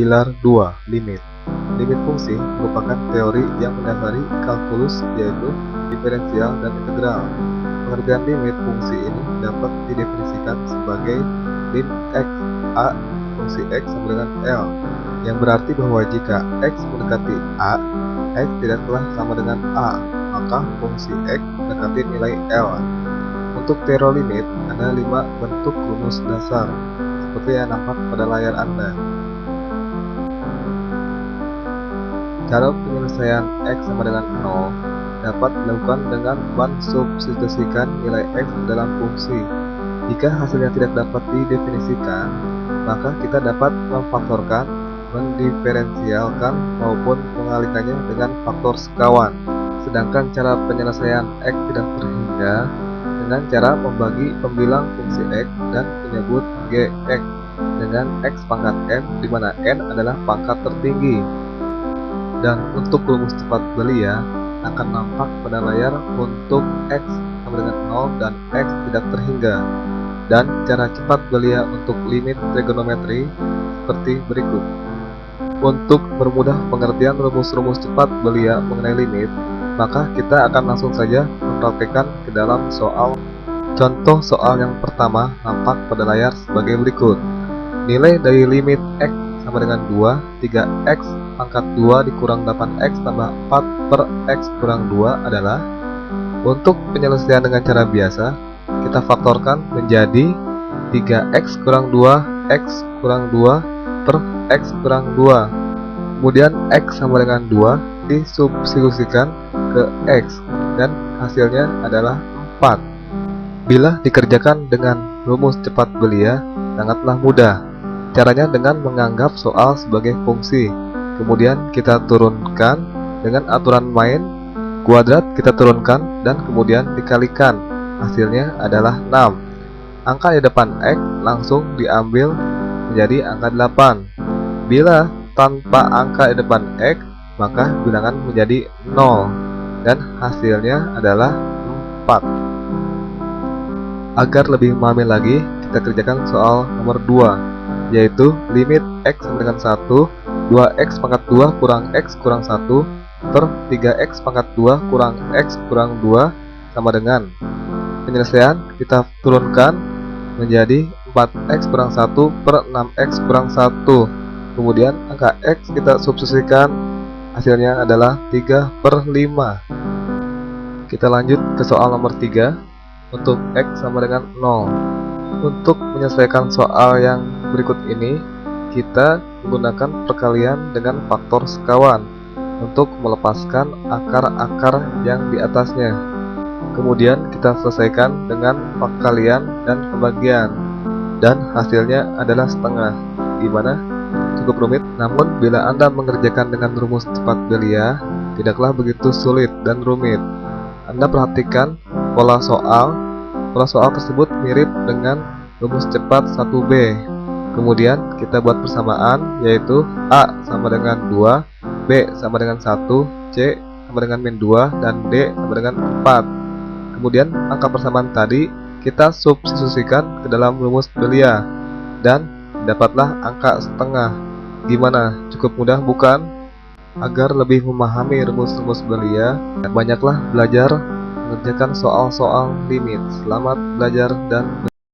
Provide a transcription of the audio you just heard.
Pilar 2. Limit. Limit fungsi merupakan teori yang mendasari kalkulus, yaitu diferensial dan integral. Pengertian limit fungsi ini dapat didefinisikan sebagai lim x a fungsi x sama dengan L, yang berarti bahwa jika x mendekati a, x tidaklah sama dengan a, maka fungsi x mendekati nilai L. Untuk teori limit, ada 5 bentuk rumus dasar, seperti yang nampak pada layar Anda. Cara penyelesaian x sama dengan 0 dapat dilakukan dengan mensubstitusikan nilai x dalam fungsi. Jika hasilnya tidak dapat didefinisikan, maka kita dapat memfaktorkan, mendiferensialkan, maupun mengalihkannya dengan faktor sekawan. Sedangkan cara penyelesaian x tidak terhingga dengan cara membagi pembilang fungsi x dan menyebut gx dengan x pangkat n, di mana n adalah pangkat tertinggi. Dan untuk rumus cepat belia akan nampak pada layar untuk x sama dengan 0 dan x tidak terhingga. Dan cara cepat belia untuk limit trigonometri seperti berikut. Untuk mempermudah pengertian rumus-rumus cepat belia mengenai limit, maka kita akan langsung saja mempraktekkan ke dalam soal. Contoh soal yang pertama nampak pada layar sebagai berikut. Nilai dari limit x sama dengan 2, 3x pangkat 2 dikurang 8x tambah 4 per x kurang 2 adalah. Untuk penyelesaian dengan cara biasa, kita faktorkan menjadi 3x kurang 2, x kurang 2 per x kurang 2. Kemudian x sama dengan 2 disubstitusikan ke x, dan hasilnya adalah 4. Bila dikerjakan dengan rumus cepat belia, sangatlah mudah. Caranya dengan menganggap soal sebagai fungsi, kemudian kita turunkan dengan aturan main, kuadrat kita turunkan dan kemudian dikalikan. Hasilnya adalah 6. Angka di depan x langsung diambil menjadi angka 8. Bila tanpa angka di depan x, maka bilangan menjadi 0 dan hasilnya adalah 4. Agar lebih memahami lagi, kita kerjakan soal nomor 2, yaitu limit x sama dengan 1, 2x pangkat 2 kurang x kurang 1 per 3x pangkat 2 kurang x kurang 2 sama dengan. Penyelesaian kita turunkan menjadi 4x kurang 1 per 6x kurang 1. Kemudian angka x kita substitusikan, hasilnya adalah 3 per 5. Kita lanjut ke soal nomor 3 untuk x sama dengan 0. Untuk menyelesaikan soal yang berikut ini, kita menggunakan perkalian dengan faktor sekawan untuk melepaskan akar-akar yang di atasnya. Kemudian kita selesaikan dengan perkalian dan pembagian, dan hasilnya adalah setengah. Gimana? Cukup rumit, namun bila Anda mengerjakan dengan rumus cepat belia, tidaklah begitu sulit dan rumit. Anda perhatikan pola soal. Pola soal tersebut mirip dengan rumus cepat 1B. Kemudian kita buat persamaan, yaitu A sama dengan 2, B sama dengan 1, C sama dengan min 2, dan D sama dengan 4. Kemudian angka persamaan tadi kita substitusikan ke dalam rumus belia, dan dapatlah angka setengah. Gimana? Cukup mudah bukan? Agar lebih memahami rumus-rumus belia, banyaklah belajar mengerjakan soal-soal limit. Selamat belajar dan